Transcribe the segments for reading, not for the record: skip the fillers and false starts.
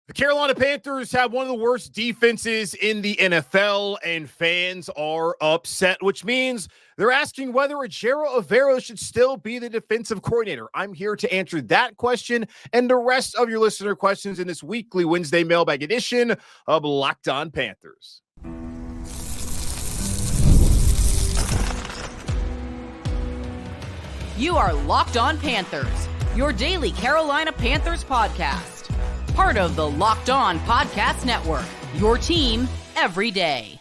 The Carolina Panthers have one of the worst defenses in the NFL, and fans are upset, which means they're asking whether Ejiro Evero should still be the defensive coordinator. I'm here to answer that question and the rest of your listener questions in this weekly Wednesday mailbag edition of Locked On Panthers. You are Locked On Panthers, your daily Carolina Panthers podcast. Part of the Locked On Podcast Network, your team every day.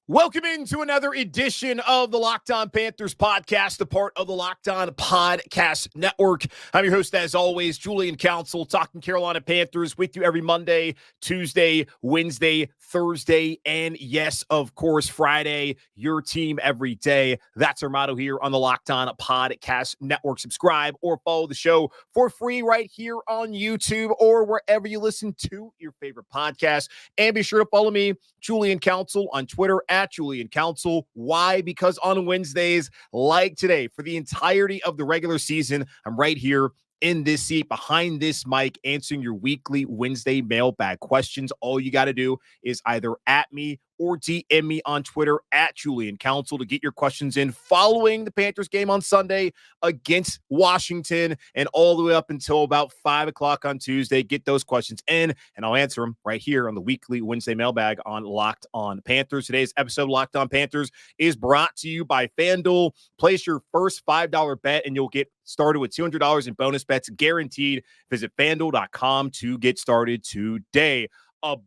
Welcome into another edition of the Locked On Panthers podcast, a part of the Locked On Podcast Network. I'm your host, as always, Julian Council, talking Carolina Panthers with you every Monday, Tuesday, Wednesday, Thursday, and yes, of course, Friday, your team every day. That's our motto here on the Locked On Podcast Network. Subscribe or follow the show for free right here on YouTube or wherever you listen to your favorite podcast. And be sure to follow me, Julian Council, on Twitter at Julian Council. Why? Because on Wednesdays, like today, for the entirety of the regular season, I'm right here in this seat behind this mic answering your weekly Wednesday mailbag questions. All you got to do is either at me or DM me on Twitter at Julian Council to get your questions in following the Panthers game on Sunday against Washington and all the way up until about 5 o'clock on Tuesday. Get those questions in and I'll answer them right here on the weekly Wednesday mailbag on Locked On Panthers. Today's episode of Locked On Panthers is brought to you by FanDuel. Place your first $5 bet and you'll get started with $200 in bonus bets guaranteed. Visit FanDuel.com to get started today. A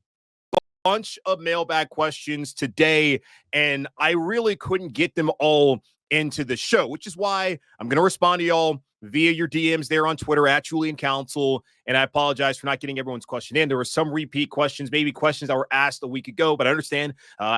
bunch of mailbag questions today, and I really couldn't get them all into the show, which is why I'm going to respond to y'all via your DMs there on Twitter at Julian Council. And I apologize for not getting everyone's question in. There were some repeat questions, maybe questions that were asked a week ago, but I understand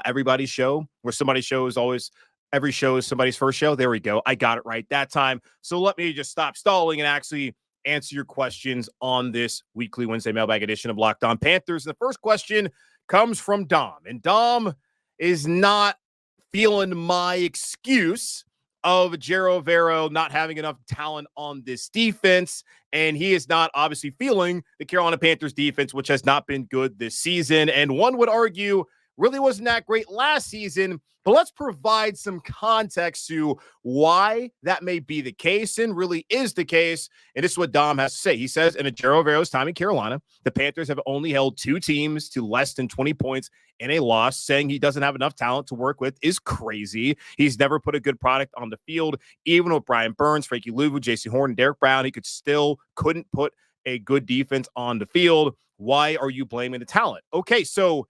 everybody's show, where somebody's show is always every show is somebody's first show. There we go. I got it right that time. So let me just stop stalling and actually answer your questions on this weekly Wednesday mailbag edition of Locked On Panthers. The first question comes from Dom, and Dom is not feeling my excuse of Ejiro Evero not having enough talent on this defense, and he is not obviously feeling the Carolina Panthers defense, which has not been good this season, and one would argue really wasn't that great last season. But let's provide some context to why that may be the case and really is the case. And this is what Dom has to say. He says, in Ejiro Evero's time in Carolina, the Panthers have only held two teams to less than 20 points in a loss. Saying he doesn't have enough talent to work with is crazy. He's never put a good product on the field. Even with Brian Burns, Frankie Louvu, J.C. Horn, and Derek Brown, he couldn't put a good defense on the field. Why are you blaming the talent? Okay, so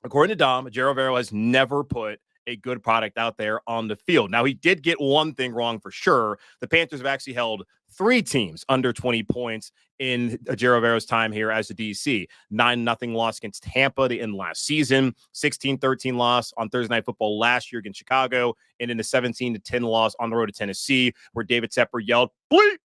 according to Dom, Ejiro Evero has never put a good product out there on the field. Now, he did get one thing wrong for sure. The Panthers have actually held three teams under 20 points in Ejiro Evero's time here as a DC. 9-0 loss against Tampa in last season, 16-13 loss on Thursday Night Football last year against Chicago, and in the 17-10 loss on the road to Tennessee, where David Tepper yelled, "Bleep!"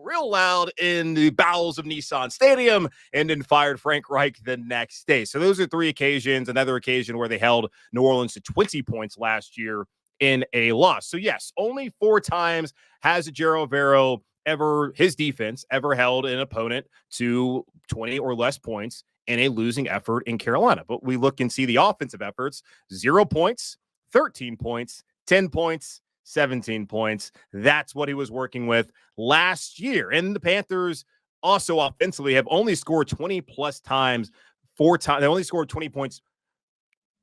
real loud in the bowels of Nissan Stadium and then fired Frank Reich the next day. So those are three occasions. Another occasion where they held New Orleans to 20 points last year in a loss. So yes, only 4 times has Ejiro Evero his defense ever held an opponent to 20 or less points in a losing effort in Carolina. But we look and see the offensive efforts: 0 points, 13 points, 10 points, 17 points. That's what he was working with last year. And the Panthers also offensively have only scored 20 plus times 4 times. They only scored 20 points.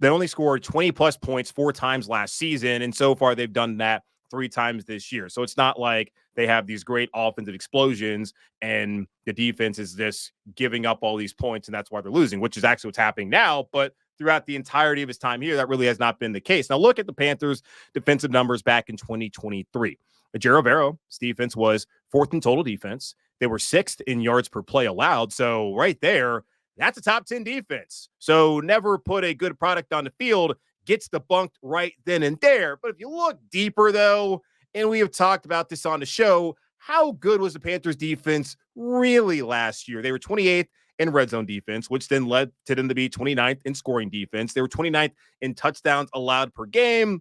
They only scored 20 plus points 4 times last season. And so far they've done that 3 times this year. So it's not like they have these great offensive explosions and the defense is just giving up all these points and that's why they're losing, which is actually what's happening now. But throughout the entirety of his time here, that really has not been the case. Now, look at the Panthers' defensive numbers back in 2023. Ejiro Evero's defense was 4th in total defense. They were 6th in yards per play allowed. So right there, that's a top 10 defense. So never put a good product on the field gets debunked right then and there. But if you look deeper, though, and we have talked about this on the show, how good was the Panthers defense really last year? They were 28th in red zone defense, which then led to them to be 29th in scoring defense. They were 29th in touchdowns allowed per game.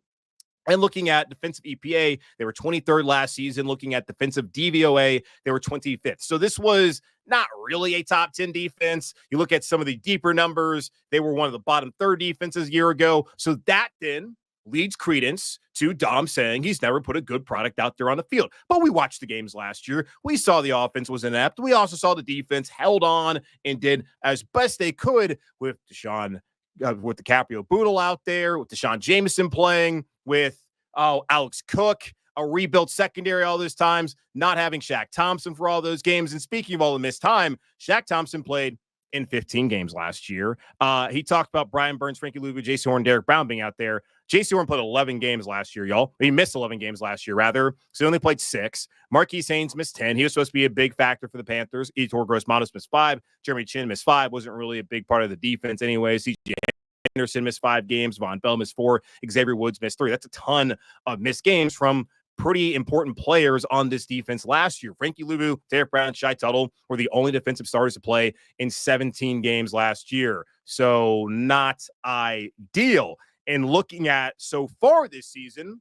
And looking at defensive EPA, they were 23rd last season. Looking at defensive DVOA, they were 25th. So this was not really a top 10 defense. You look at some of the deeper numbers, they were one of the bottom third defenses a year ago. So that then leads credence to Dom saying he's never put a good product out there on the field. But we watched the games last year. We saw the offense was inept. We also saw the defense held on and did as best they could with with DiCaprio Boodle out there, with Deshaun Jameson playing, with Alex Cook, a rebuilt secondary all those times, not having Shaq Thompson for all those games. And speaking of all the missed time, Shaq Thompson played in 15 games last year. He talked about Brian Burns, Frankie Louvu, J.C. Horn, Derek Brown being out there. J.C. Horn played 11 games last year, y'all. He missed 11 games last year, rather. So he only played 6. Marquise Haynes missed 10. He was supposed to be a big factor for the Panthers. Etor Gross-Matos missed 5. Jeremy Chin missed 5. Wasn't really a big part of the defense anyway. C.J. Henderson missed 5 games. Von Bell missed 4. Xavier Woods missed 3. That's a ton of missed games from pretty important players on this defense last year. Frankie Louvu, Derek Brown, and Shai Tuttle were the only defensive starters to play in 17 games last year. So not ideal. And looking at so far this season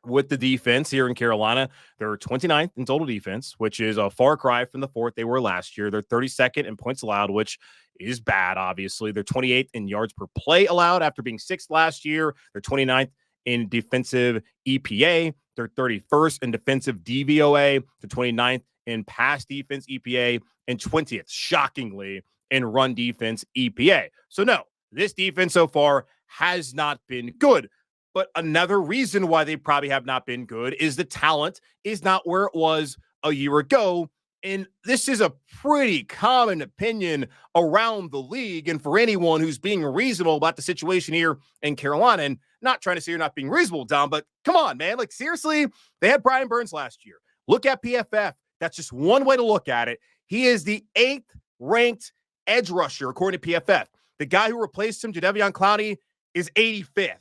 with the defense here in Carolina, they're 29th in total defense, which is a far cry from the 4th they were last year. They're 32nd in points allowed, which is bad, obviously. They're 28th in yards per play allowed after being 6th last year. They're 29th in defensive EPA. They're 31st in defensive DVOA. They're 29th in pass defense EPA and 20th, shockingly, in run defense EPA. So no, this defense so far has not been good. But another reason why they probably have not been good is the talent is not where it was a year ago. And this is a pretty common opinion around the league. And for anyone who's being reasonable about the situation here in Carolina, and not trying to say you're not being reasonable, Dom, but come on, man. Like, seriously, they had Brian Burns last year. Look at PFF. That's just one way to look at it. He is the 8th ranked edge rusher, according to PFF. The guy who replaced him, Jadeveon Clowney, is 85th.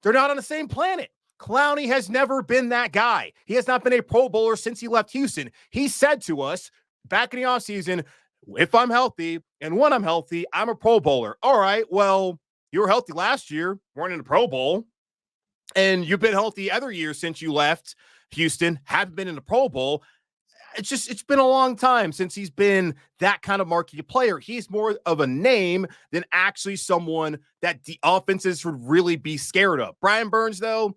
They're not on the same planet. Clowney has never been that guy. He has not been a Pro Bowler since he left Houston. He said to us back in the offseason, if I'm healthy and when I'm healthy, I'm a Pro Bowler. All right, well, you were healthy last year, weren't in the Pro Bowl, and you've been healthy other years since you left Houston, haven't been in the Pro Bowl. It's been a long time since he's been that kind of marquee player. He's more of a name than actually someone that the offenses would really be scared of. Brian Burns, though,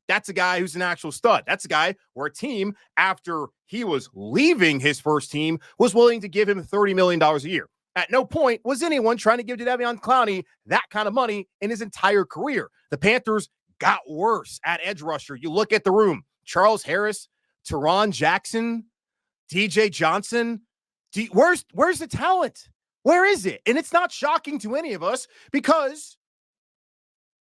that's a guy who's an actual stud. That's a guy where a team, after he was leaving his first team, was willing to give him $30 million a year. At no point was anyone trying to give Jadeveon Clowney that kind of money in his entire career. The Panthers got worse at edge rusher. You look at the room. Charles Harris, Teron Jackson, DJ Johnson. Where's the talent? Where is it? And it's not shocking to any of us because,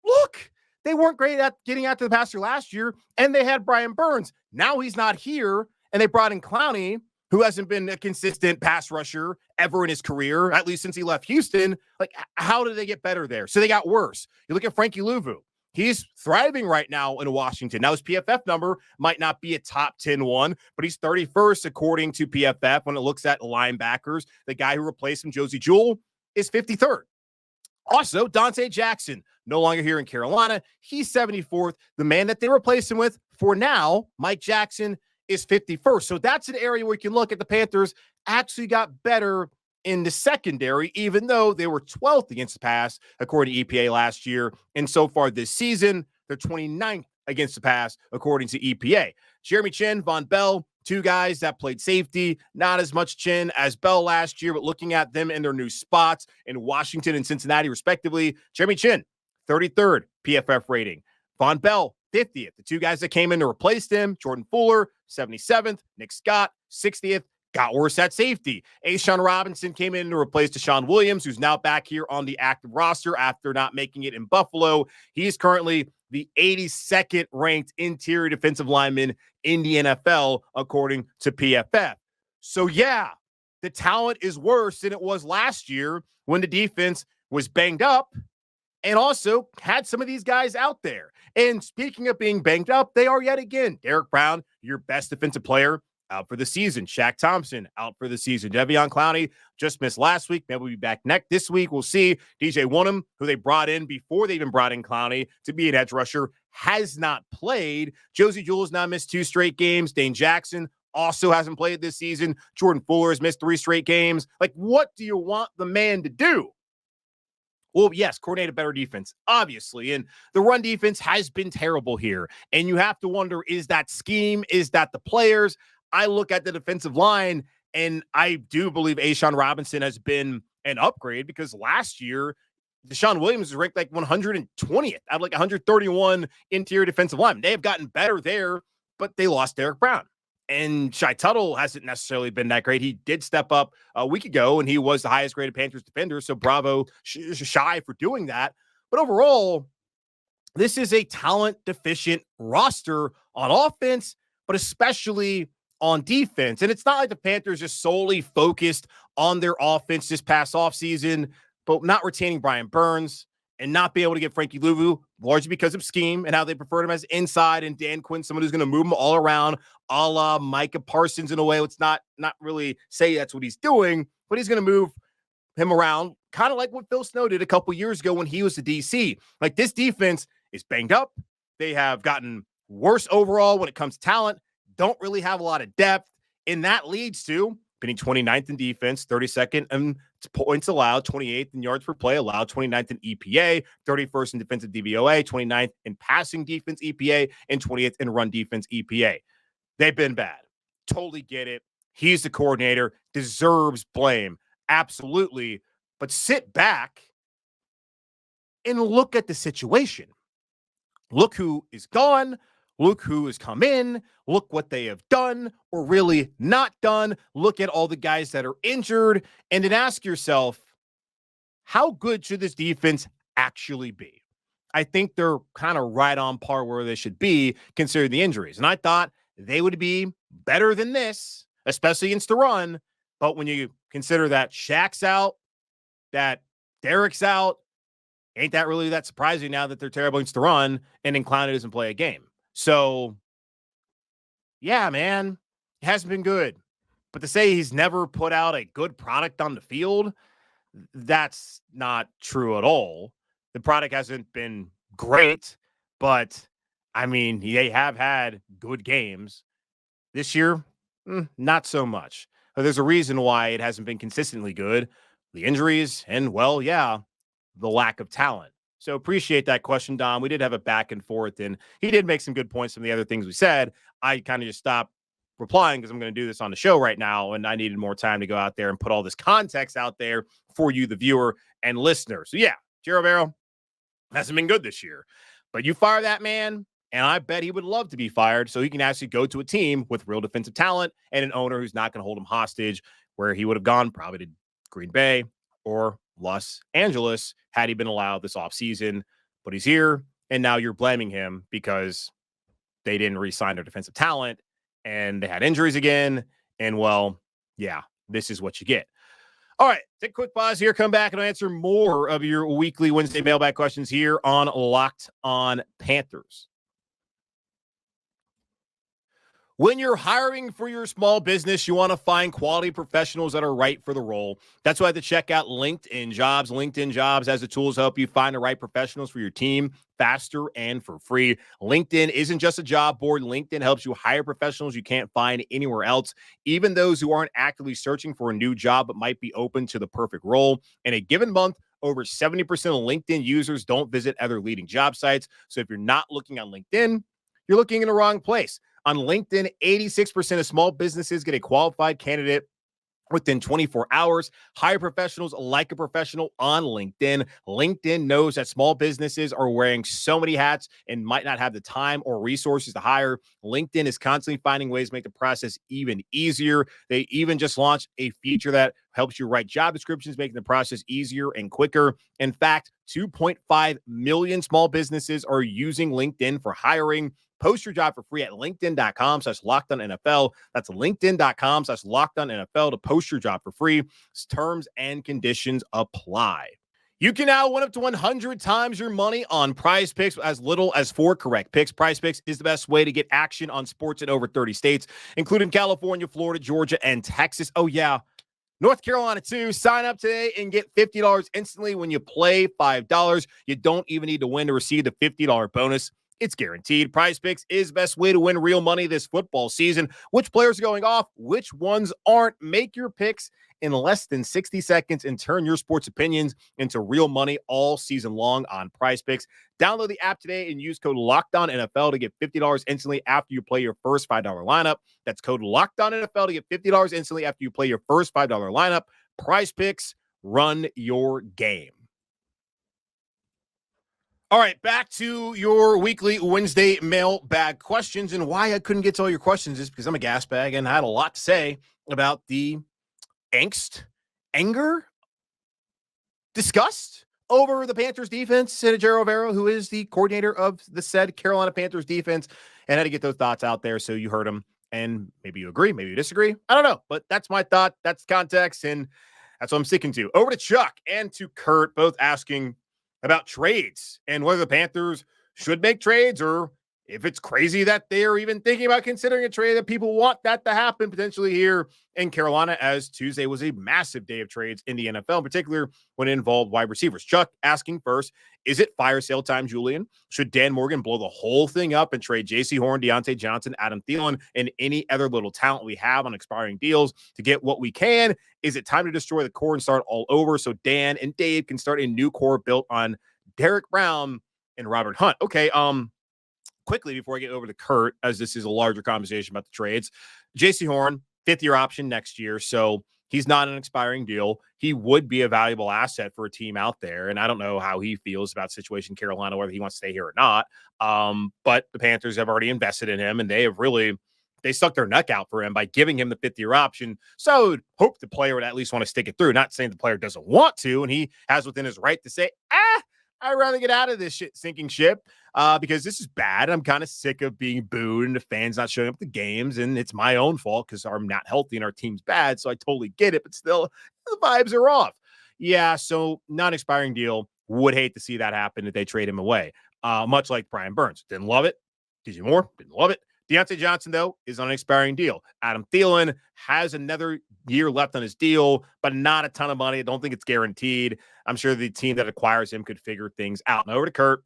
look, they weren't great at getting out to the passer last year, and they had Brian Burns. Now he's not here, and they brought in Clowney, who hasn't been a consistent pass rusher ever in his career, at least since he left Houston. Like, how did they get better there? So they got worse. You look at Frankie Louvu. He's thriving right now in Washington. Now, his PFF number might not be a top 10 one, but he's 31st according to PFF when it looks at linebackers. The guy who replaced him, Josie Jewell, is 53rd. Also, Diontate Jackson, no longer here in Carolina. He's 74th. The man that they replaced him with for now, Mike Jackson, is 51st. So that's an area where you can look at the Panthers actually got better in the secondary, even though they were 12th against the pass, according to EPA last year. And so far this season, they're 29th against the pass, according to EPA. Jeremy Chin, Von Bell, two guys that played safety, not as much Chin as Bell last year, but looking at them in their new spots in Washington and Cincinnati, respectively. Jeremy Chin, 33rd PFF rating. Von Bell, 50th. The two guys that came in to replace him, Jordan Fuller, 77th. Nick Scott, 60th. Got worse at safety. A'Shawn Robinson came in to replace Deshaun Williams, who's now back here on the active roster after not making it in Buffalo. He's currently the 82nd ranked interior defensive lineman in the NFL, according to PFF. So, yeah, the talent is worse than it was last year when the defense was banged up and also had some of these guys out there. And speaking of being banged up, they are yet again. Derek Brown, your best defensive player, out for the season. Shaq Thompson out for the season. Jadeveon Clowney just missed last week. Maybe we'll be back this week. We'll see. DJ Wonnum, who they brought in before they even brought in Clowney to be an edge rusher, has not played. Josie Jewell's now missed 2 straight games. Dane Jackson also hasn't played this season. Jordan Fuller has missed 3 straight games. Like, what do you want the man to do? Well, yes, coordinate a better defense, obviously. And the run defense has been terrible here. And you have to wonder, is that scheme? Is that the players? I look at the defensive line, and I do believe A'Shawn Robinson has been an upgrade, because last year, Deshaun Williams was ranked like 120th out of like 131 interior defensive linemen. They have gotten better there, but they lost Derek Brown. And Shai Tuttle hasn't necessarily been that great. He did step up a week ago, and he was the highest graded Panthers defender. So bravo, Shai, for doing that. But overall, this is a talent deficient roster on offense, but especially on defense. And it's not like the Panthers just solely focused on their offense this past offseason, but not retaining Brian Burns and not being able to get Frankie Louvu, largely because of scheme and how they preferred him as inside, and Dan Quinn, someone who's going to move him all around, a la Micah Parsons in a way. Let's not really say that's what he's doing, but he's going to move him around, kind of like what Phil Snow did a couple years ago when he was the DC. Like, this defense is banged up. They have gotten worse overall when it comes to talent, don't really have a lot of depth, and that leads to being 29th in defense, 32nd in points allowed, 28th in yards per play allowed, 29th in EPA, 31st in defensive DVOA, 29th in passing defense EPA, and 20th in run defense EPA. They've been bad. Totally get it. He's the coordinator, deserves blame. Absolutely. But sit back and look at the situation. Look who is gone. Look who has come in. Look what they have done or really not done. Look at all the guys that are injured, and then ask yourself, how good should this defense actually be? I think they're kind of right on par where they should be, considering the injuries. And I thought they would be better than this, especially against the run. But when you consider that Shaq's out, that Derek's out, ain't that really that surprising now that they're terrible against the run and then Clowney doesn't play a game? So, yeah, man, it hasn't been good. But to say he's never put out a good product on the field, that's not true at all. The product hasn't been great, but, I mean, they have had good games. This year, not so much. But there's a reason why it hasn't been consistently good. The injuries and, well, yeah, the lack of talent. So appreciate that question, Dom. We did have a back and forth, and he did make some good points from the other things we said. I kind of just stopped replying because I'm going to do this on the show right now, and I needed more time to go out there and put all this context out there for you, the viewer and listener. So, yeah, Ejiro Evero hasn't been good this year. But you fire that man, and I bet he would love to be fired so he can actually go to a team with real defensive talent and an owner who's not going to hold him hostage, where he would have gone probably to Green Bay or Los Angeles had he been allowed this offseason. But he's here, and now you're blaming him because they didn't re-sign their defensive talent and they had injuries again. And, well, yeah, this is what you get. All right, take a quick pause here, come back, and I'll answer more of your weekly Wednesday mailbag questions here on Locked On Panthers. When you're hiring for your small business, you want to find quality professionals that are right for the role. That's why I have to check out LinkedIn Jobs. LinkedIn Jobs has the tools to help you find the right professionals for your team faster and for free. LinkedIn isn't just a job board. LinkedIn helps you hire professionals you can't find anywhere else, even those who aren't actively searching for a new job but might be open to the perfect role. In a given month, over 70% of LinkedIn users don't visit other leading job sites. So if you're not looking on LinkedIn, you're looking in the wrong place. On LinkedIn, 86% of small businesses get a qualified candidate within 24 hours. Hire professionals like a professional on LinkedIn. LinkedIn knows that small businesses are wearing so many hats and might not have the time or resources to hire. LinkedIn is constantly finding ways to make the process even easier. They even just launched a feature that helps you write job descriptions, making the process easier and quicker. In fact, 2.5 million small businesses are using LinkedIn for hiring. Post your job for free at linkedin.com/LockedOnNFL. That's linkedin.com/LockedOnNFL to post your job for free. Terms and conditions apply. You can now win up to 100 times your money on Prize Picks as little as 4 correct picks. Prize Picks is the best way to get action on sports in over 30 states, including California, Florida, Georgia, and Texas. Oh, yeah. North Carolina, too. Sign up today and get $50 instantly when you play $5. You don't even need to win to receive the $50 bonus. it's guaranteed. Prize Picks is the best way to win real money this football season. Which players are going off? Which ones aren't? Make your picks in less than 60 seconds and turn your sports opinions into real money all season long on Prize Picks. Download the app today and use code LOCKEDONNFL to get $50 instantly after you play your first $5 lineup. That's code LOCKEDONNFL to get $50 instantly after you play your first $5 lineup. Prize Picks, run your game. All right, back to your weekly Wednesday mailbag questions. And why I couldn't get to all your questions is because I'm a gas bag and I had a lot to say about the angst, anger, disgust over the Panthers defense and Ejiro Evero, who is the coordinator of the said Carolina Panthers defense, and had to get those thoughts out there so you heard them. And maybe you agree, maybe you disagree. I don't know, but that's my thought. That's context, and that's what I'm sticking to. Over to Chuck and to Kurt, both asking about trades and whether the Panthers should make trades, or if it's crazy that they're even thinking about considering a trade, that people want that to happen potentially here in Carolina, as Tuesday was a massive day of trades in the NFL, in particular when it involved wide receivers. Chuck asking first, is it fire sale time, Julian? Should Dan Morgan blow the whole thing up and trade J.C. Horn, Diontate Johnson, Adam Thielen, and any other little talent we have on expiring deals to get what we can? Is it time to destroy the core and start all over so Dan and Dave can start a new core built on Derek Brown and Robert Hunt? Okay, quickly before I get over to Kurt, as this is a larger conversation about the trades, J.C. Horn, fifth-year option next year, so he's not an expiring deal. He would be a valuable asset for a team out there, and I don't know how he feels about the situation in Carolina, whether he wants to stay here or not, but the Panthers have already invested in him, and they stuck their neck out for him by giving him the fifth-year option, so I would hope the player would at least want to stick it through, not saying the player doesn't want to, and he has within his right to say, I'd rather get out of this sinking ship because this is bad. I'm kind of sick of being booed and the fans not showing up to games, and it's my own fault because I'm not healthy and our team's bad, so I totally get it, but still, the vibes are off. Yeah, so non-expiring deal. Would hate to see that happen if they trade him away, much like Brian Burns. Didn't love it. DJ Moore, didn't love it. Diontate Johnson, though, is on an expiring deal. Adam Thielen has another year left on his deal, but not a ton of money. I don't think it's guaranteed. I'm sure the team that acquires him could figure things out. Now over to Kurt,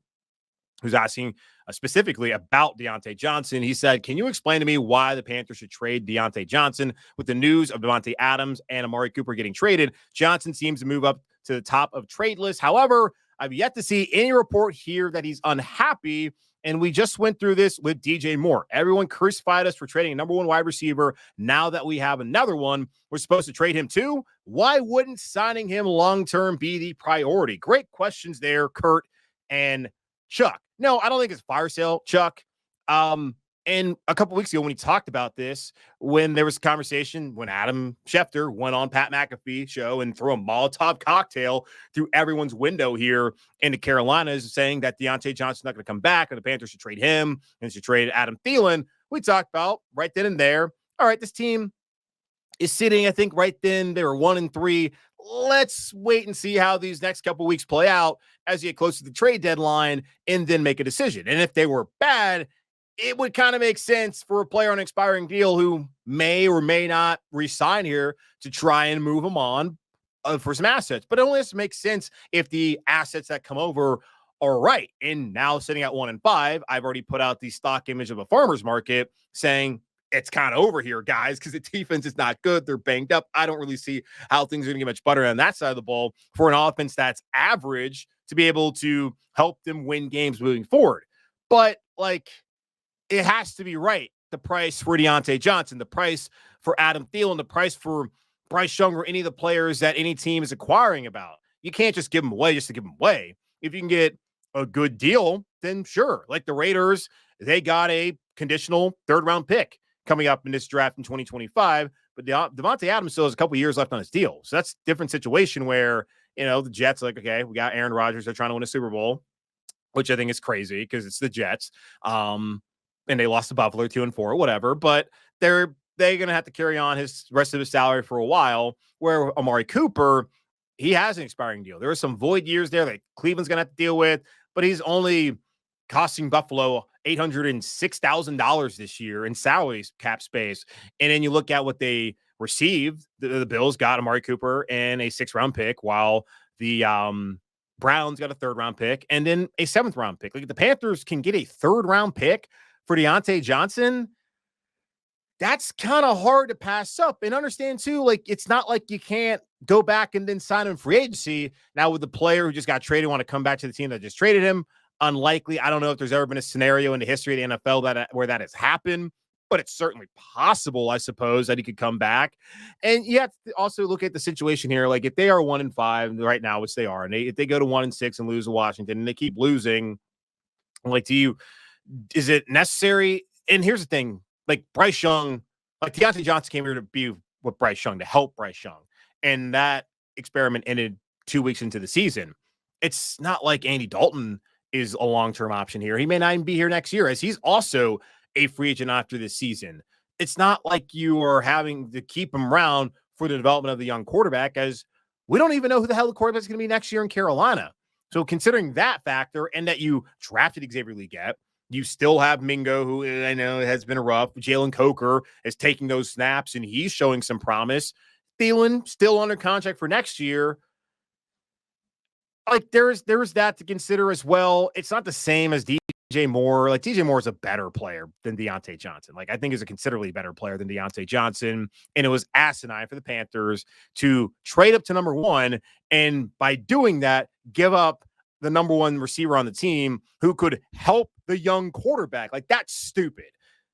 who's asking specifically about Diontate Johnson. He said, can you explain to me why the Panthers should trade Diontate Johnson? With the news of Davante Adams and Amari Cooper getting traded, Johnson seems to move up to the top of trade list. However, I've yet to see any report here that he's unhappy. And we just went through this with DJ Moore. Everyone crucified us for trading a number one wide receiver. Now that we have another one, we're supposed to trade him too. Why wouldn't signing him long-term be the priority? Great questions there, Kurt and Chuck. No, I don't think it's fire sale, Chuck. And a couple weeks ago when he talked about this, when there was a conversation when Adam Schefter went on Pat McAfee show and threw a Molotov cocktail through everyone's window here into Carolina, saying that Diontate Johnson's not going to come back and the Panthers should trade him and should trade Adam Thielen. We talked about right then and there, all right, this team is sitting, I think right then they were 1-3. Let's wait and see how these next couple weeks play out as you get close to the trade deadline and then make a decision. And if they were bad, it would kind of make sense for a player on an expiring deal who may or may not resign here to try and move him on for some assets. But it only has to make sense if the assets that come over are right. And now sitting at 1-5, I've already put out the stock image of a farmer's market saying it's kind of over here, guys, because the defense is not good. They're banged up. I don't really see how things are going to get much better on that side of the ball for an offense that's average to be able to help them win games moving forward. But it has to be right. The price for Diontate Johnson, the price for Adam Thielen, the price for Bryce Young, or any of the players that any team is acquiring about. You can't just give them away just to give them away. If you can get a good deal, then sure. Like the Raiders, they got a conditional third-round pick coming up in this draft in 2025, but Davante Adams still has a couple years left on his deal. So that's a different situation where, the Jets are like, okay, we got Aaron Rodgers. They're trying to win a Super Bowl, which I think is crazy because it's the Jets. And they lost to Buffalo 2-4, whatever. But they're going to have to carry on his rest of his salary for a while. Where Amari Cooper, he has an expiring deal. There are some void years there that Cleveland's going to have to deal with, but he's only costing Buffalo $806,000 this year in salary cap space. And then you look at what they received. The Bills got Amari Cooper and a 6th-round pick, while the Browns got a 3rd-round pick, and then a 7th-round pick. Like, the Panthers can get a 3rd-round pick for Diontate Johnson. That's kind of hard to pass up. And understand, too, like, it's not like you can't go back and then sign him free agency. Now, with the player who just got traded want to come back to the team that just traded him, unlikely. I don't know if there's ever been a scenario in the history of the NFL where that has happened, but it's certainly possible, I suppose, that he could come back. And you have to also look at the situation here. Like, if they are 1-5 right now, which they are, and if they go to 1-6 and lose to Washington and they keep losing, like, is it necessary? And here's the thing, like, Bryce Young, like, Diontate Johnson came here to be with Bryce Young, to help Bryce Young. And that experiment ended 2 weeks into the season. It's not like Andy Dalton is a long-term option here. He may not even be here next year, as he's also a free agent after this season. It's not like you are having to keep him around for the development of the young quarterback, as we don't even know who the hell the quarterback is going to be next year in Carolina. So considering that factor, and that you drafted Xavier Leggett, you still have Mingo, who I know has been rough. Jalen Coker is taking those snaps, and he's showing some promise. Thielen still under contract for next year. Like, there's that to consider as well. It's not the same as DJ Moore. Like, DJ Moore is a better player than Diontate Johnson. Like, I think is a considerably better player than Diontate Johnson. And it was asinine for the Panthers to trade up to number 1. And by doing that, give up the number 1 receiver on the team who could help the young quarterback. Like, that's stupid.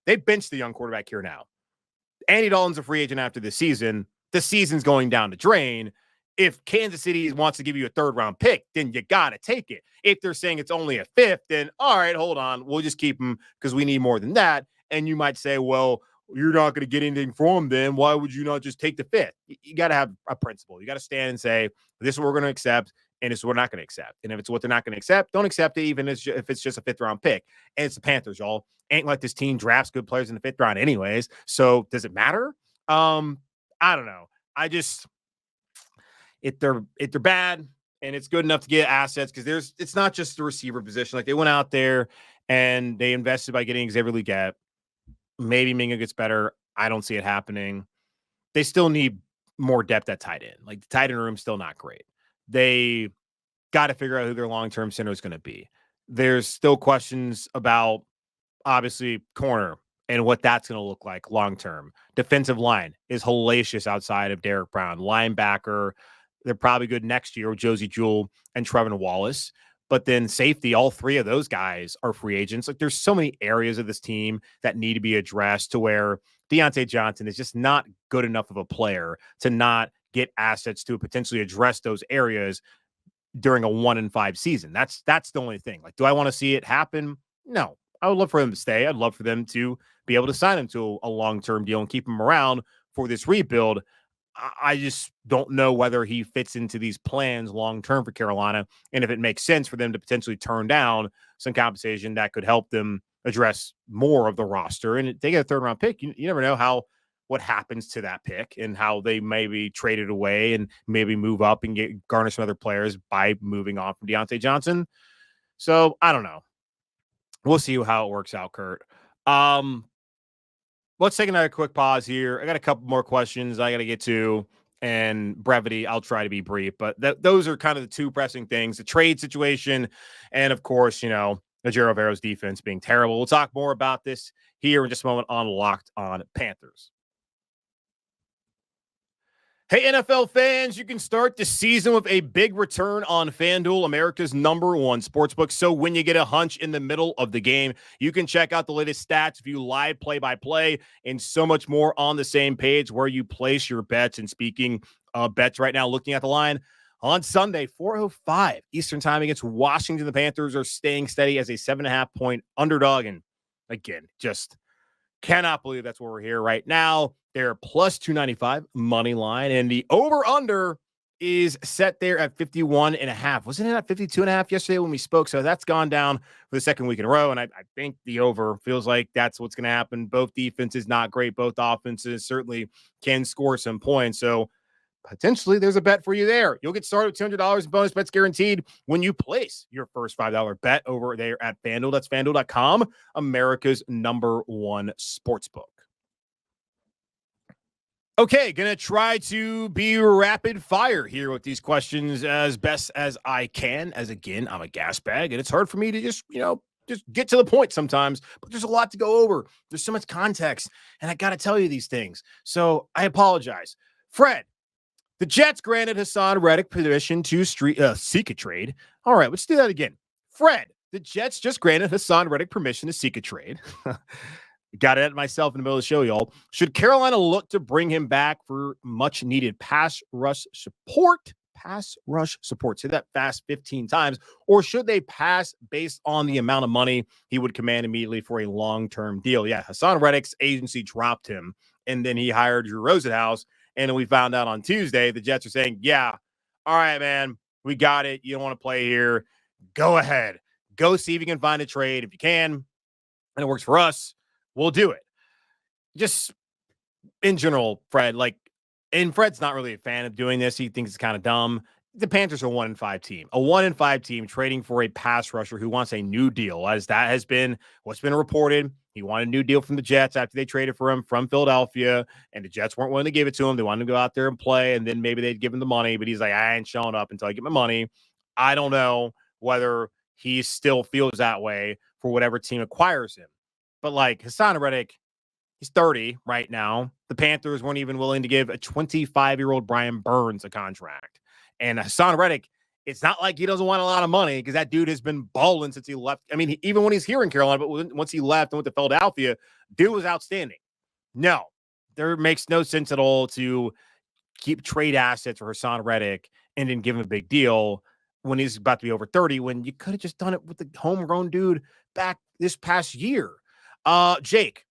They benched the young quarterback here now. Andy Dalton's a free agent after this season. The season's going down the drain. If Kansas City wants to give you a 3rd-round pick, then you got to take it. If they're saying it's only a 5th, then all right, hold on. We'll just keep him because we need more than that. And you might say, well, you're not going to get anything from him then. Why would you not just take the 5th? You got to have a principle. You got to stand and say, this is what we're going to accept, and this is what we're not going to accept. And if it's what they're not going to accept, don't accept it, even if it's just a 5th-round pick. And it's the Panthers, y'all. Ain't like this team drafts good players in the 5th round anyways. So does it matter? I don't know. If they're bad and it's good enough to get assets, because it's not just the receiver position. Like, they went out there and they invested by getting Xavier Leggett. Maybe Mingo gets better. I don't see it happening. They still need more depth at tight end. Like, the tight end room's still not great. They got to figure out who their long-term center is going to be. There's still questions about, obviously, corner and what that's going to look like long-term. Defensive line is hellacious outside of Derek Brown. Linebacker, they're probably good next year with Josie Jewell and Trevin Wallace. But then safety, all 3 of those guys are free agents. Like, there's so many areas of this team that need to be addressed, to where Diontate Johnson is just not good enough of a player to not get assets to potentially address those areas during a 1-5 season. That's the only thing. Like, do I want to see it happen? No. I would love for them to stay. I'd love for them to be able to sign him to a long-term deal and keep him around for this rebuild. I just don't know whether he fits into these plans long-term for Carolina, and if it makes sense for them to potentially turn down some compensation that could help them address more of the roster. And they get a 3rd-round pick. You never know what happens to that pick and how they maybe trade it away and maybe move up and garnish some other players by moving on from Diontate Johnson. So I don't know. We'll see how it works out, Kurt. Let's take another quick pause here. I got a couple more questions I got to get to, and brevity, I'll try to be brief, but those are kind of the 2 pressing things: the trade situation, and of course, Ejiro Evero's defense being terrible. We'll talk more about this here in just a moment on Locked On Panthers. Hey, NFL fans, you can start the season with a big return on FanDuel, America's #1 sportsbook. So when you get a hunch in the middle of the game, you can check out the latest stats, view live play-by-play, and so much more on the same page where you place your bets. And speaking of bets right now, looking at the line, on Sunday, 4:05 Eastern time against Washington, the Panthers are staying steady as a 7.5-point underdog. And again, just cannot believe that's where we're here right now. They're plus 295 money line, and the over-under is set there at 51.5. Wasn't it at 52.5 yesterday when we spoke? So that's gone down for the 2nd week in a row, and I think the over feels like that's what's going to happen. Both defenses not great. Both offenses certainly can score some points. So potentially there's a bet for you there. You'll get started with $200 in bonus bets guaranteed when you place your first $5 bet over there at FanDuel. That's FanDuel.com, America's #1 sportsbook. Okay, gonna try to be rapid fire here with these questions as best as I can. As again, I'm a gas bag, and it's hard for me to just get to the point sometimes. But there's a lot to go over. There's so much context, and I gotta tell you these things. So I apologize, Fred. The Jets granted Hassan Reddick permission to seek a trade. All right, let's do that again. Fred, the Jets just granted Hassan Reddick permission to seek a trade. Got it myself in the middle of the show, y'all. Should Carolina look to bring him back for much needed pass rush support? Pass rush support. Say that fast 15 times. Or should they pass based on the amount of money he would command immediately for a long-term deal? Yeah, Hassan Reddick's agency dropped him, and then he hired Drew Rosenhaus. And then we found out on Tuesday, the Jets are saying, yeah, all right, man, we got it. You don't want to play here. Go ahead. Go see if you can find a trade. If you can, and it works for us, we'll do it. Just in general, Fred, and Fred's not really a fan of doing this. He thinks it's kind of dumb. The Panthers are a 1-5 team. A 1-5 team trading for a pass rusher who wants a new deal, as that has been what's been reported. He wanted a new deal from the Jets after they traded for him from Philadelphia, and the Jets weren't willing to give it to him. They wanted to go out there and play, and then maybe they'd give him the money, but he's like, I ain't showing up until I get my money. I don't know whether he still feels that way for whatever team acquires him. But Hassan Reddick, he's 30 right now. The Panthers weren't even willing to give a 25-year-old Brian Burns a contract. And Hassan Reddick, it's not like he doesn't want a lot of money because that dude has been balling since he left. I mean, even when he's here in Carolina, but once he left and went to Philadelphia, dude was outstanding. No, there makes no sense at all to keep trade assets for Hassan Reddick and then give him a big deal when he's about to be over 30, when you could have just done it with the homegrown dude back this past year. Jake.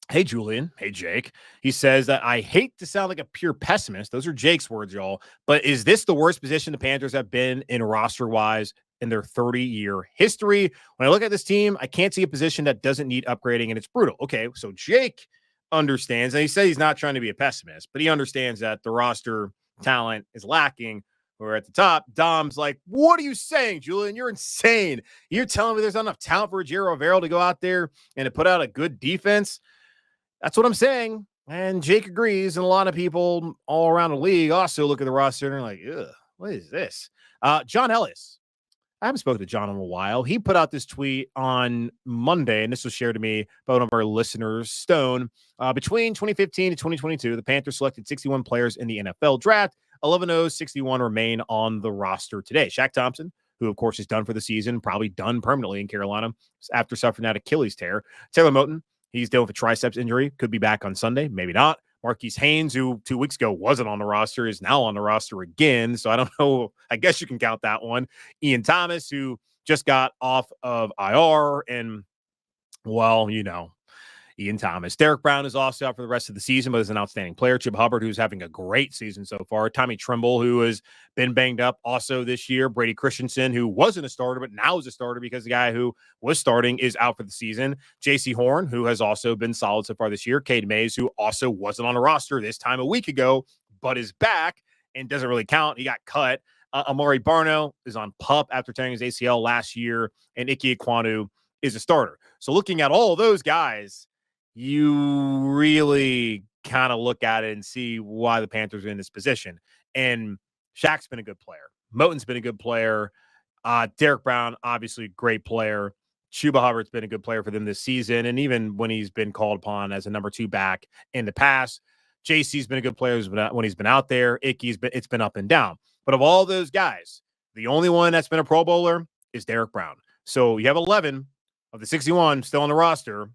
Hey, Julian. Hey, Jake. He says that I hate to sound like a pure pessimist. Those are Jake's words, y'all. But is this the worst position the Panthers have been in roster-wise in their 30-year history? When I look at this team, I can't see a position that doesn't need upgrading, and it's brutal. Okay, so Jake understands, and he said he's not trying to be a pessimist, but he understands that the roster talent is lacking. We're at the top. Dom's like, what are you saying, Julian? You're insane. You're telling me there's not enough talent for Ejiro Evero to go out there and to put out a good defense? That's what I'm saying. And Jake agrees. And a lot of people all around the league also look at the roster and are like, ugh, what is this? John Ellis. I haven't spoken to John in a while. He put out this tweet on Monday, and this was shared to me by one of our listeners, Stone. Between 2015 and 2022, the Panthers selected 61 players in the NFL draft. 11 of those 61 remain on the roster today. Shaq Thompson, who, of course, is done for the season, probably done permanently in Carolina after suffering that Achilles tear. Taylor Moton, he's dealing with a triceps injury, could be back on Sunday, maybe not. Marquise Haynes, who 2 weeks ago wasn't on the roster, is now on the roster again. So I don't know. I guess you can count that one. Ian Thomas, who just got off of IR, and, well, Ian Thomas. Derek Brown is also out for the rest of the season, but is an outstanding player. Chip Hubbard, who's having a great season so far. Tommy Tremble, who has been banged up also this year. Brady Christensen, who wasn't a starter, but now is a starter because the guy who was starting is out for the season. J.C. Horn, who has also been solid so far this year. Cade Mays, who also wasn't on the roster this time a week ago, but is back and doesn't really count. He got cut. Amari Barno is on PUP after tearing his ACL last year, and Ike Ekwonu is a starter. So looking at all those guys, you really kind of look at it and see why the Panthers are in this position. And Shaq's been a good player. Moton's been a good player. Derek Brown, obviously great player. Chuba Hubbard's been a good player for them this season. And even when he's been called upon as a number 2 back in the past, JC's been a good player when he's been out there. It's been up and down. But of all those guys, the only one that's been a Pro Bowler is Derek Brown. So you have 11 of the 61 still on the roster,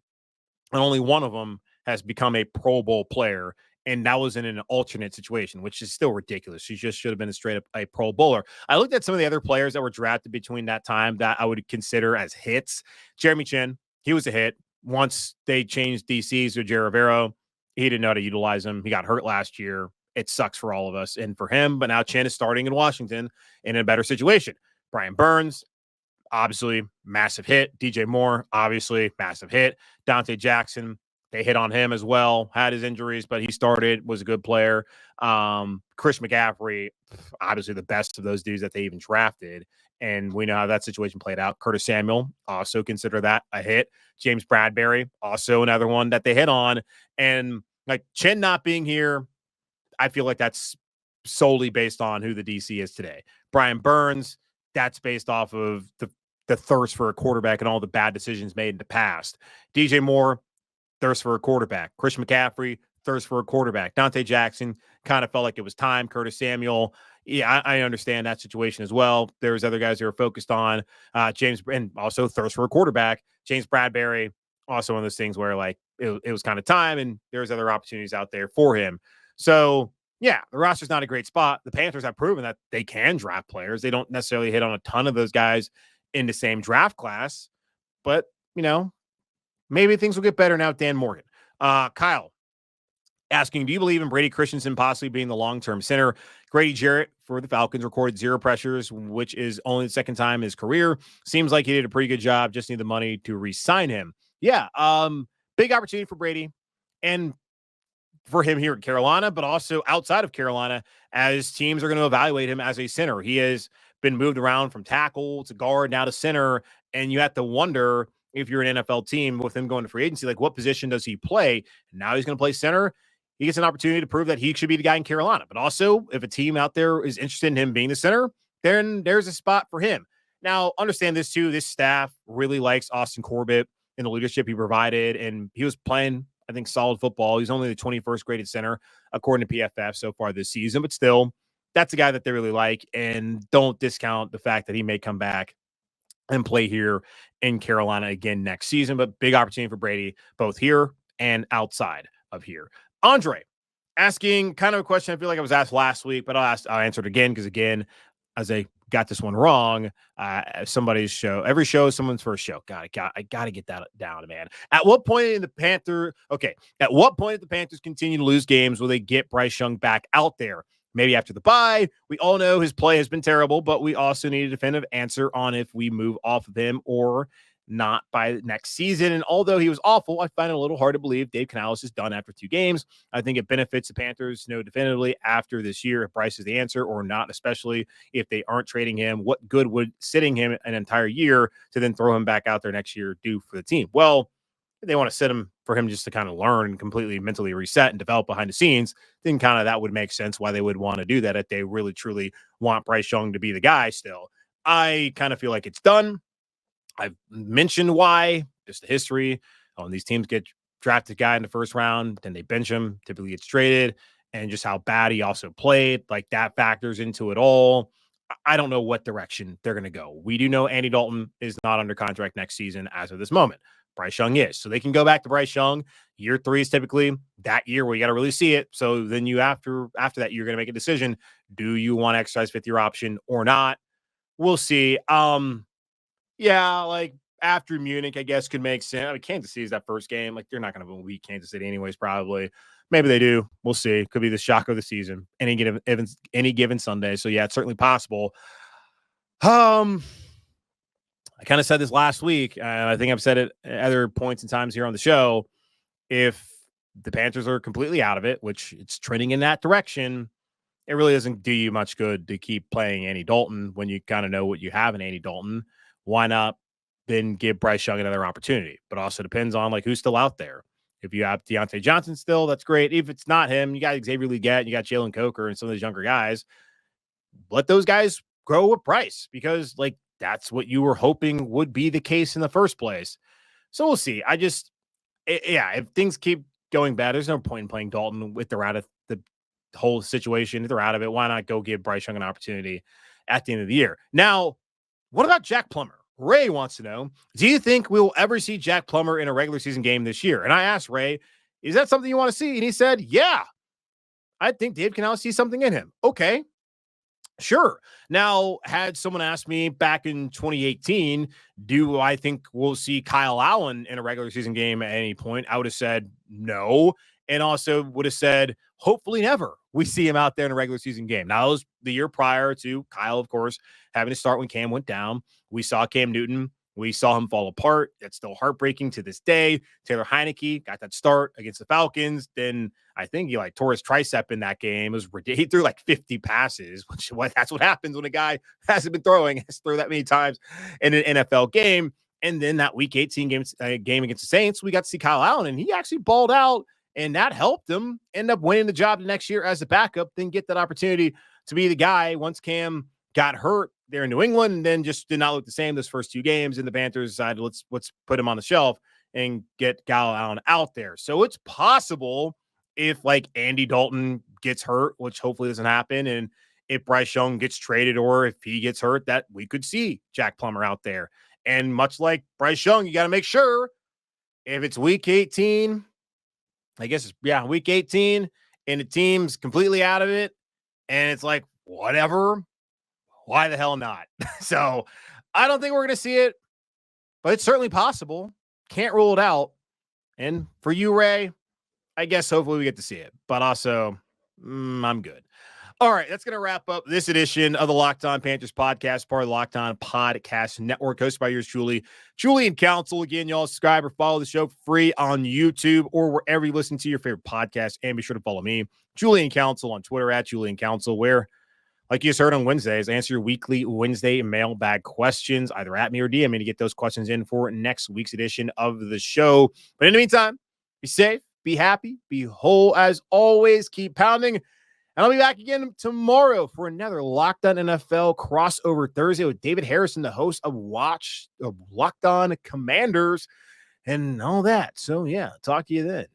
and only one of them has become a Pro Bowl player, and that was in an alternate situation, which is still ridiculous. She just should have been a straight up a Pro Bowler. I looked at some of the other players that were drafted between that time that I would consider as hits. Jeremy Chin, he was a hit. Once they changed DCs to Ejiro Evero, he didn't know how to utilize him. He got hurt last year. It sucks for all of us and for him, but now Chin is starting in Washington in a better situation. Brian Burns, obviously, massive hit. DJ Moore, obviously, massive hit. Diontate Jackson, they hit on him as well. Had his injuries, but he started, was a good player. Chris McCaffrey, obviously the best of those dudes that they even drafted. And we know how that situation played out. Curtis Samuel, also consider that a hit. James Bradbury, also another one that they hit on. And Like Chen not being here, I feel like that's solely based on who the DC is today. Brian Burns, that's based off of the thirst for a quarterback and all the bad decisions made in the past. DJ Moore, thirst for a quarterback. Christian McCaffrey, thirst for a quarterback. Diontate Jackson kind of felt like it was time. Curtis Samuel, yeah, I understand that situation as well. There's other guys who are focused on James, and also thirst for a quarterback. James Bradbury, also one of those things where like it was kind of time, and there's other opportunities out there for him. So yeah, the roster's not a great spot. The Panthers have proven that they can draft players. They don't necessarily hit on a ton of those guys in the same draft class, but maybe things will get better now. Dan Morgan, Kyle asking, do you believe in Brady Christensen possibly being the long-term center? Grady Jarrett for the Falcons recorded 0 pressures, which is only the second time in his career. Seems like he did a pretty good job. Just need the money to re-sign him. Yeah, big opportunity for Brady and for him here in Carolina, but also outside of Carolina, as teams are going to evaluate him as a center. He has been moved around from tackle to guard, now to center, and you have to wonder if you're an NFL team with him going to free agency, like what position does he play? Now he's going to play center. He gets an opportunity to prove that he should be the guy in Carolina. But also, if a team out there is interested in him being the center, then there's a spot for him. Now, understand this too. This staff really likes Austin Corbett and the leadership he provided, and he was playing, I think, solid football. He's only the 21st graded center, according to PFF so far this season. But still, that's a guy that they really like, and don't discount the fact that he may come back and play here in Carolina again next season. But big opportunity for Brady, both here and outside of here. Andre asking kind of a question I feel like I was asked last week, but I'll answer it again because, again, as I got this one wrong, somebody's show, every show is someone's first show. I got to get that down, man. At what point in the Panthers continue to lose games will they get Bryce Young back out there? Maybe after the bye. We all know his play has been terrible, but we also need a definitive answer on if we move off of him or not by next season. And although he was awful, I find it a little hard to believe Dave Canales is done after 2 games. I think it benefits the Panthers to know definitively after this year if Bryce is the answer or not, especially if they aren't trading him. What good would sitting him an entire year to then throw him back out there next year do for the team? Well, if they want to sit him for him just to kind of learn and completely mentally reset and develop behind the scenes, then kind of that would make sense why they would want to do that if they really truly want Bryce Young to be the guy still. I kind of feel like it's done. I've mentioned why, just the history. When these teams get drafted guy in the first round, then they bench him, typically gets traded, and just how bad he also played, like that factors into it all. I don't know what direction they're going to go. We do know Andy Dalton is not under contract next season as of this moment. Bryce Young is. So they can go back to Bryce Young. Year 3 is typically that year where you got to really see it. So then you after that, you're going to make a decision. Do you want to exercise 5th-year option or not? We'll see. Yeah, like after Munich, I guess could make sense. I mean, Kansas City is that first game. Like they're not going to beat Kansas City anyways, probably. Maybe they do. We'll see. Could be the shock of the season. Any given Sunday. So yeah, it's certainly possible. I kind of said this last week, and I think I've said it at other points and times here on the show. If the Panthers are completely out of it, which it's trending in that direction, it really doesn't do you much good to keep playing Andy Dalton when you kind of know what you have in Andy Dalton. Why not then give Bryce Young another opportunity? But also depends on like who's still out there. If you have Diontate Johnson still, that's great. If it's not him, you got Xavier Legette, you got Jalen Coker and some of those younger guys. Let those guys grow with Bryce because like that's what you were hoping would be the case in the first place. So we'll see. If things keep going bad, there's no point in playing Dalton if they're out of the whole situation. If they're out of it, why not go give Bryce Young an opportunity at the end of the year? Now, what about Jack Plummer? Ray wants to know, do you think we will ever see Jack Plummer in a regular season game this year? And I asked Ray, is that something you want to see? And he said, yeah, I think Dave Canales sees something in him. Okay. Sure. Now, had someone asked me back in 2018, do I think we'll see Kyle Allen in a regular season game at any point? I would have said no. And also would have said, hopefully never we see him out there in a regular season game. Now, that was the year prior to Kyle, of course, having to start when Cam went down. We saw Cam Newton. We saw him fall apart. That's still heartbreaking to this day. Taylor Heineke got that start against the Falcons. Then I think he like tore his tricep in that game. He threw like 50 passes, that's what happens when a guy hasn't been throwing, has thrown that many times in an NFL game. And then that week 18 game against the Saints, we got to see Kyle Allen, and he actually balled out And that helped him end up winning the job the next year as a backup, then get that opportunity to be the guy once Cam got hurt there in New England, and then just did not look the same those first 2 games. And the Panthers decided, let's put him on the shelf and get Kyle Allen out there. So it's possible if like Andy Dalton gets hurt, which hopefully doesn't happen, and if Bryce Young gets traded or if he gets hurt, that we could see Jack Plummer out there. And much like Bryce Young, you got to make sure if it's week 18, I guess it's, week 18, and the team's completely out of it, and it's like, whatever, why the hell not? So I don't think we're going to see it, but it's certainly possible. Can't rule it out. And for you, Ray, I guess hopefully we get to see it, but also I'm good. All right, that's going to wrap up this edition of the Locked On Panthers podcast, part of the Locked On Podcast Network, hosted by yours truly, Julian Council. Again, y'all subscribe or follow the show for free on YouTube or wherever you listen to your favorite podcast. And be sure to follow me, Julian Council, on Twitter at Julian Council, where, like you just heard on Wednesdays, I answer your weekly Wednesday mailbag questions, either at me or DM me to get those questions in for next week's edition of the show. But in the meantime, be safe, be happy, be whole as always, keep pounding. And I'll be back again tomorrow for another Locked On NFL crossover Thursday with David Harrison, the host of Locked On Commanders and all that. So, yeah, talk to you then.